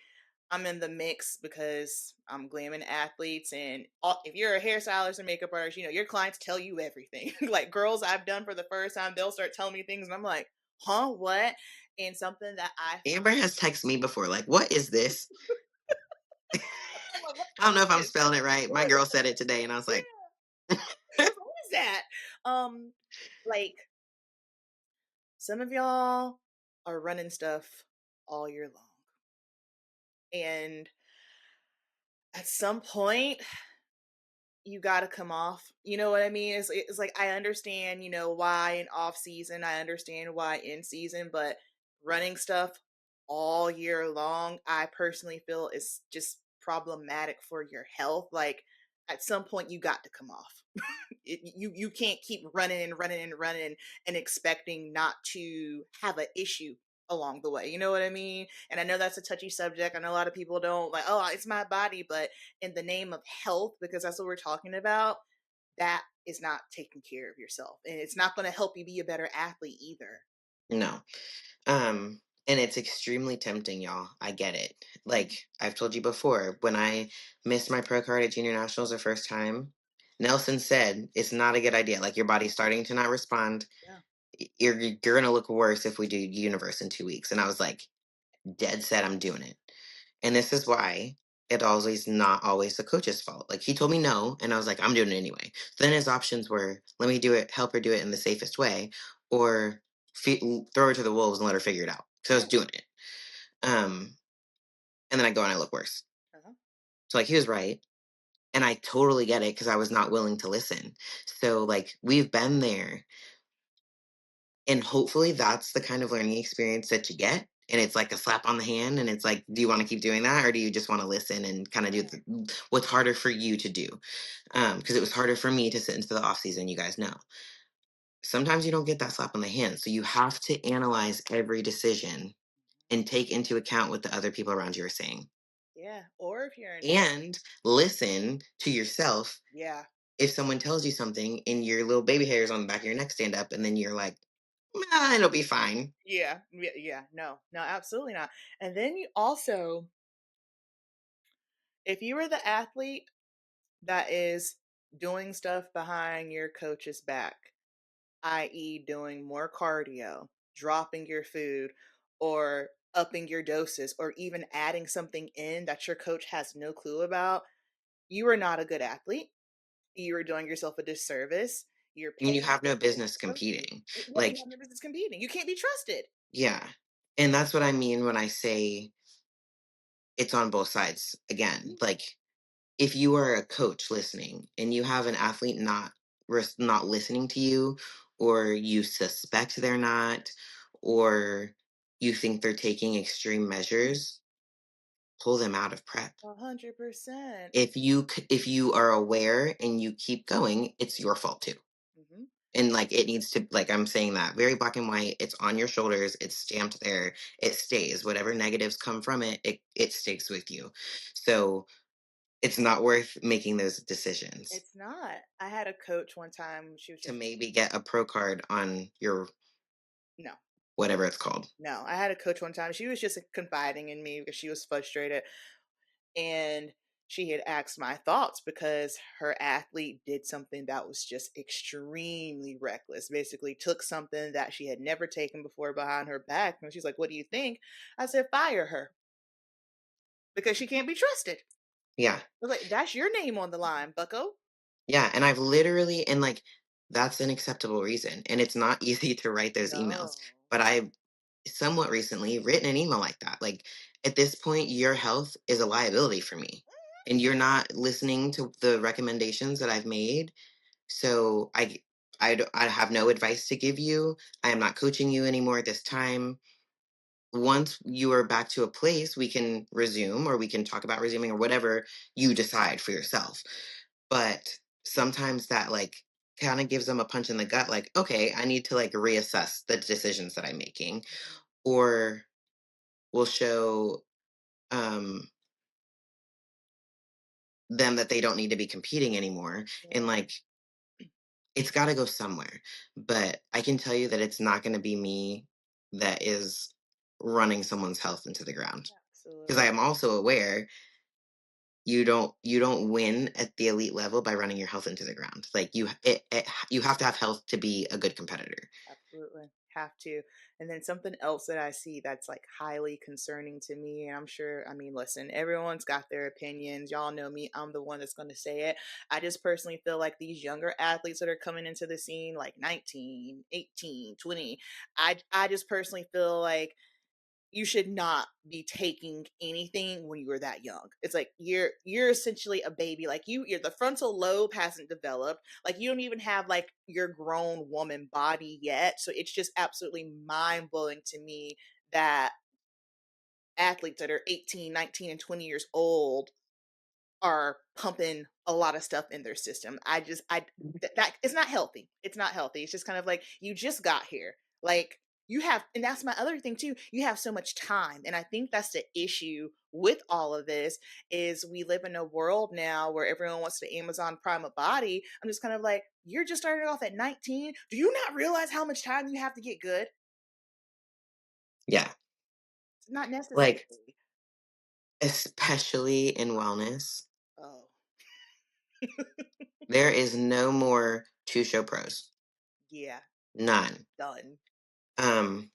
I'm in the mix because I'm glamming athletes and if you're a hairstylist or makeup artist, your clients tell you everything. Like girls I've done for the first time, they'll start telling me things and I'm like, huh, what? And something that I Amber has texted me before, like, what is this? I'm like, what I don't know if I'm is spelling it right. My this? girl said it today, and I was like, Yeah. I was like, what is that? Um, like some of y'all are running stuff all year long. And at some point, you got to come off. You know what I mean? It's like I understand, why in off season, I understand why in season, but running stuff all year long, I personally feel is just problematic for your health. Like at some point, you got to come off. You can't keep running and running and running and expecting not to have an issue along the way. You know what I mean? And I know that's a touchy subject. I know a lot of people don't like, oh, it's my body, but in the name of health, because that's what we're talking about, that is not taking care of yourself. And it's not going to help you be a better athlete either. no. And it's extremely tempting, y'all. I get it. Like I've told you before, when I missed my pro card at junior nationals the first time, Nelson said it's not a good idea. Like your body's starting to not respond. Yeah. You're gonna look worse if we do universe in 2 weeks. And I was like, dead set, I'm doing it. And this is why it always not always the coach's fault. Like he told me no, and I was like, I'm doing it anyway. So then his options were, let me do it, help her do it in the safest way, or throw her to the wolves and let her figure it out. So I was doing it. Um, and then I go and I look worse. Uh-huh. So like he was right. And I totally get it because I was not willing to listen. So like we've been there. And hopefully that's the kind of learning experience that you get. And it's like a slap on the hand. And it's like, do you want to keep doing that? Or do you just want to listen and kind of do what's harder for you to do? Because it was harder for me to sit into the off season, you guys know. Sometimes you don't get that slap on the hand. So you have to analyze every decision and take into account what the other people around you are saying. Yeah. Or if you're in, And listen to yourself. yeah. If someone tells you something and your little baby hairs on the back of your neck stand up, and then you're like, nah, it'll be fine. Yeah. Yeah. Yeah. No, no, absolutely not. And then you also, if you were the athlete that is doing stuff behind your coach's back, i.e., doing more cardio, dropping your food, or upping your doses, or even adding something in that your coach has no clue about, you are not a good athlete. You are doing yourself a disservice. You're And paying you have no for business competing. yeah, you Like, have no business competing. You can't be trusted. yeah. And that's what I mean when I say it's on both sides again. Like, if you are a coach listening and you have an athlete not listening to you, or you suspect they're not, or you think they're taking extreme measures, pull them out of prep. 100%. If you are aware and you keep going, it's your fault too. Mhm. And like it needs to, like I'm saying that very black and white, it's on your shoulders, it's stamped there, it stays. Whatever negatives come from it, it sticks with you. So it's not worth making those decisions It's not. I had a coach one time, she was to just maybe get a pro card on your no. whatever it's called. No, I had a coach one time, she was just confiding in me because she was frustrated, and she had asked my thoughts because her athlete did something that was just extremely reckless. Basically, took something that she had never taken before behind her back, and she's like, "What do you think?" I said, "Fire her because she can't be trusted." Yeah. I was like, "That's your name on the line, bucko." Yeah, and I've literally, and like that's an acceptable reason, and it's not easy to write those emails, No. but I've somewhat recently written an email like that. Like at this point, your health is a liability for me, and you're not listening to the recommendations that I've made. So I have no advice to give you. I am not coaching you anymore at this time. Once you are back to a place, we can resume, or we can talk about resuming, or whatever you decide for yourself. But sometimes that like kind of gives them a punch in the gut, like, okay, I need to like reassess the decisions that I'm making, Mhm. or will show um them that they don't need to be competing anymore. And Yeah, like it's got to go somewhere. But I can tell you that it's not going to be me that is running someone's health into the ground, because I absolutely. am also aware you don't win at the elite level by running your health into the ground. Like you have to have health to be a good competitor. Absolutely. Have to. And then something else that I see that's like highly concerning to me, and I'm sure, I mean, listen, everyone's got their opinions. Y'all know me, I'm the one that's going to say it. I just personally feel like these younger athletes that are coming into the scene, like 19, 18, 20, I just personally feel like you should not be taking anything when you were that young. It's like you're essentially a baby. Like you're the frontal lobe hasn't developed. Like you don't even have like your grown woman body yet. So it's just absolutely mind blowing to me that athletes that are 18, 19, and 20 years old are pumping a lot of stuff in their system. That it's not healthy. It's not healthy. It's just kind of like you just got here. Like you have, and that's my other thing too. You have so much time, and I think that's the issue with all of this is we live in a world now where everyone wants to Amazon Prime a body. I'm just kind of like, you're just starting off at 19. Do you not realize how much time you have to get good? Yeah. It's not necessary. Like especially in wellness, Oh, there is no more two show pros. yeah, None. done. Um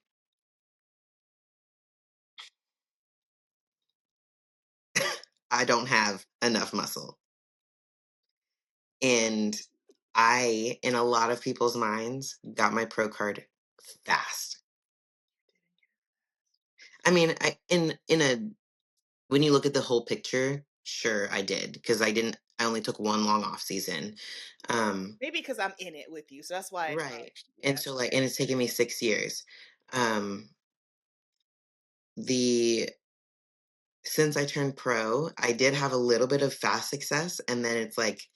I don't have enough muscle. And I, in a lot of people's minds, got my pro card fast. I mean, in a when you look at the whole picture, sure I did, because I only took one long off season. Um Maybe because I'm in it with you, so that's why it's right. like, And yeah, so like, and it's taken me 6 years. Um the Since I turned pro, I did have a little bit of fast success, and then it's like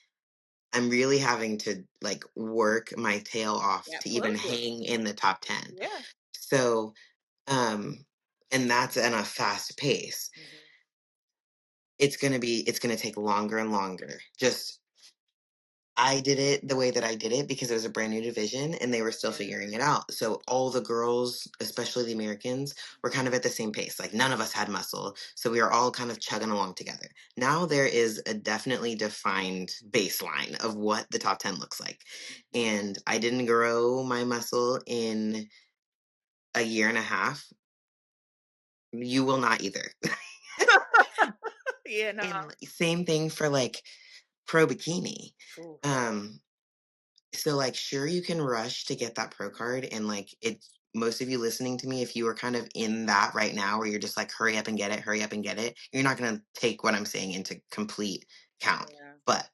I'm really having to like work my tail off yeah, to even plug. hang in the top 10. Yeah. So, um, and that's at a fast pace. Mhm. It's gonna take longer and longer. Just I did it the way that I did it because it was a brand new division and they were still Yeah. figuring it out. So all the girls, especially the Americans, were kind of at the same pace. Like none of us had muscle. So we were all kind of chugging along together. Now there is a definitely defined baseline of what the top 10 looks like. Mhm. And I didn't grow my muscle in a year and a half. You will not either. Yeah, no. And same thing for like pro bikini. Ooh, Um, so like sure you can rush to get that pro card, and like it's most of you listening to me, if you are kind of in that right now where you're just like hurry up and get it, hurry up and get it, you're not gonna take what I'm saying into complete count. yeah, But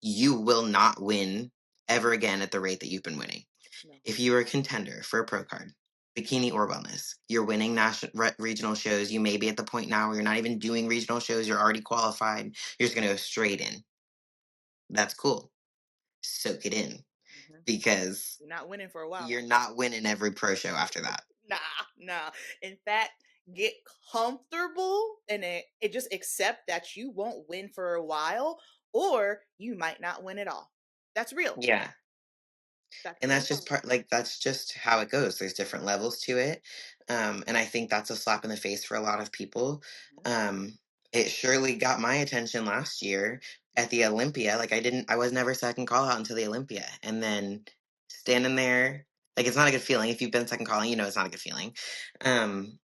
you will not win ever again at the rate that you've been winning no. if you are a contender for a pro card. bikini or wellness. You're winning national regional shows. You may be at the point now where you're not even doing regional shows. You're already qualified. You're just going to go straight in. That's cool. Soak it in Mhm. because You're not winning for a while. you're not winning every pro show after that. Nah, nah. In fact, get comfortable and it just accept that you won't win for a while or you might not win at all. That's real. Yeah. That's And the that's just reality. part, like, that's just how it goes. There's different levels to it. And I think that's a slap in the face for a lot of people. Mhm. Um, it surely got my attention last year at the Olympia. Like, I was never second call out until the Olympia. And then standing there, like, it's not a good feeling. If you've been second calling, you know it's not a good feeling. Um,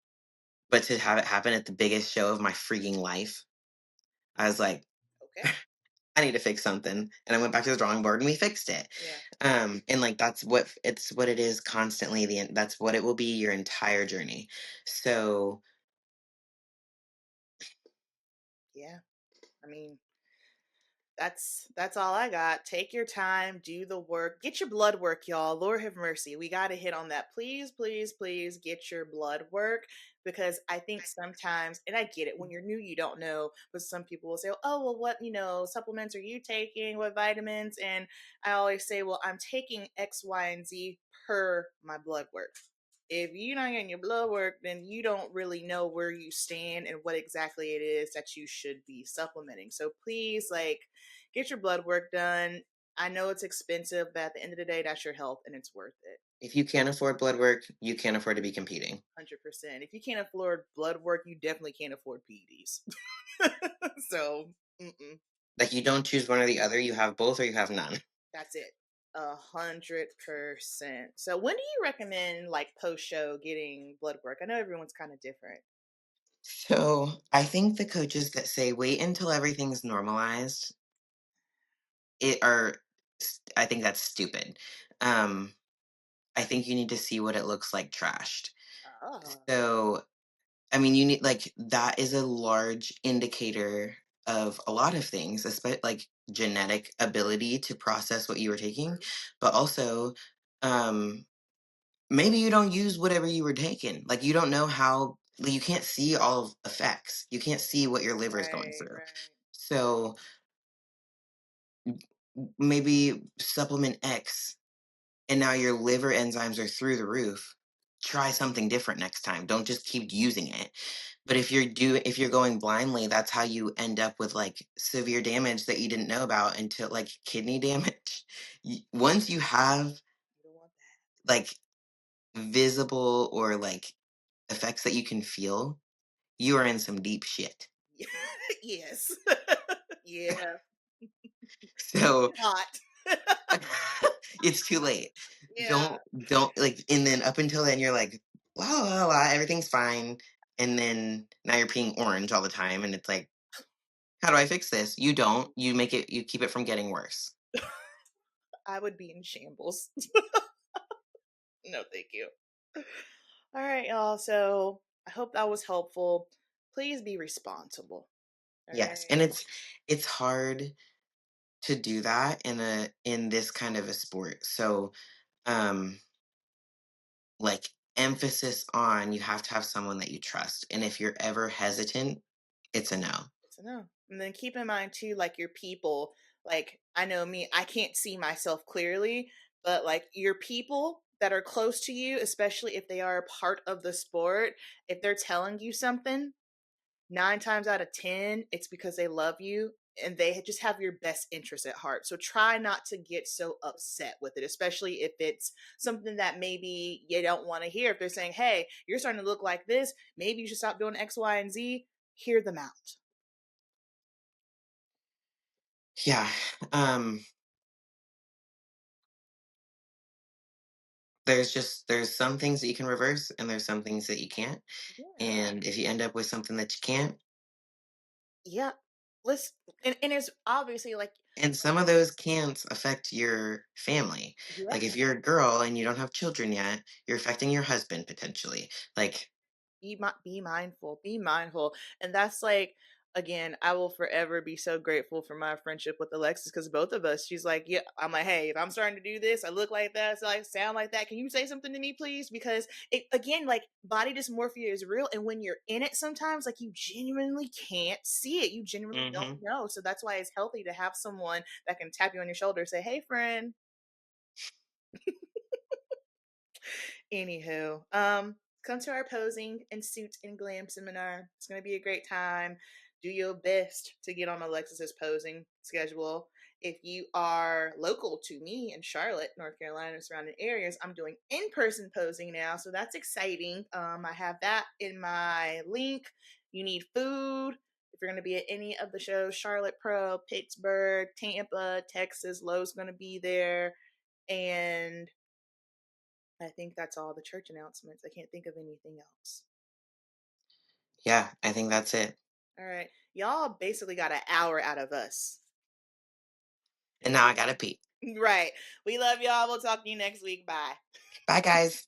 but to have it happen at the biggest show of my freaking life, I was like, Okay. I need to fix something. And I went back to the drawing board and we fixed it. Yeah. And like it's what it is constantly. That's what it will be your entire journey. So Yeah. I mean, that's all I got. Take your time, do the work, get your blood work, y'all. Lord have mercy. We got to hit on that. Please, please, please get your blood work because I think sometimes, and I get it, when you're new, you don't know, but some people will say, oh, well, what, supplements are you taking? What vitamins? And I always say, well, I'm taking X, Y, and Z per my blood work. If you're not getting your blood work, then you don't really know where you stand and what exactly it is that you should be supplementing. So please, like, get your blood work done. I know it's expensive, but at the end of the day, that's your health and it's worth it. if you can't afford blood work, you can't afford to be competing. 100%. If you can't afford blood work, you definitely can't afford PEDs. So, Like you don't choose one or the other. You have both or you have none. that's it. 100%. So, when do you recommend like post show getting blood work? I know everyone's kind of different. So I think the coaches that say wait until everything's normalized, it are I think that's stupid. Um, I think you need to see what it looks like trashed. Oh, So I mean, you need like that is a large indicator of a lot of things, especially like genetic ability to process what you were taking, true. but also um, maybe you don't use whatever you were taking. Like you don't know how like, you can't see all of effects. You can't see what your liver is going Right, through. right. So maybe supplement X and now your liver enzymes are through the roof. Try something different next time. Don't just keep using it. But if you're going blindly, that's how you end up with like severe damage that you didn't know about until like kidney damage. Once you have You don't want like visible or like effects that you can feel, you are in some deep shit. that. Yes. Yeah. So Hot. it's too late. Yeah. Don't like and then up until then you're like la la la everything's fine and then now you're peeing orange all the time and it's like how do I fix this? You don't. You keep it from getting worse. I would be in shambles. No, thank you. All right, y'all. So I hope that was helpful. Please be responsible. All Yes, right. and it's hard to do that in this kind of a sport. So, um like emphasis on you have to have someone that you trust. And if you're ever hesitant, it's a no. Good to know. And then keep in mind too, like your people. Like I know me, I can't see myself clearly, but like your people that are close to you, especially if they are a part of the sport, if they're telling you something, 9 times out of 10, it's because they love you and they just have your best interest at heart. So try not to get so upset with it, especially if it's something that maybe you don't want to hear. If they're saying, hey, you're starting to look like this, maybe you should stop doing X, Y, and Z, hear them out. Yeah. Um there's some things that you can reverse and there's some things that you can't. Yeah. And if you end up with something that you can't, Yeah. Listen, and it's obviously like, and some of those can'ts affect your family. yeah, Like if you're a girl and you don't have children yet, you're affecting your husband potentially. Like be mindful, be mindful. And that's like again, I will forever be so grateful for my friendship with Alexis because both of us, she's like, yeah, I'm like, hey, if I'm starting to do this, I look like that, so I sound like that. Can you say something to me, please? Because it, again, like body dysmorphia is real. And when you're in it, sometimes like you genuinely can't see it. You genuinely don't Hmm. know. So that's why it's healthy to have someone that can tap you on your shoulder and say, hey, friend. Anywho, come to our posing and suit and glam seminar. It's gonna be a great time. Do your best to get on Alexis's posing schedule. If you are local to me in Charlotte, North Carolina, and surrounding areas, I'm doing in-person posing now, so that's exciting. I have that in my link. You need food. If you're going to be at any of the shows, Charlotte Pro, Pittsburgh, Tampa, Texas, Lowe's going to be there. And I think that's all the church announcements. I can't think of anything else. Yeah, I think that's it. All right. Y'all basically got an hour out of us. And now I gotta pee. Right. We love y'all. We'll talk to you next week. Bye. Bye, guys.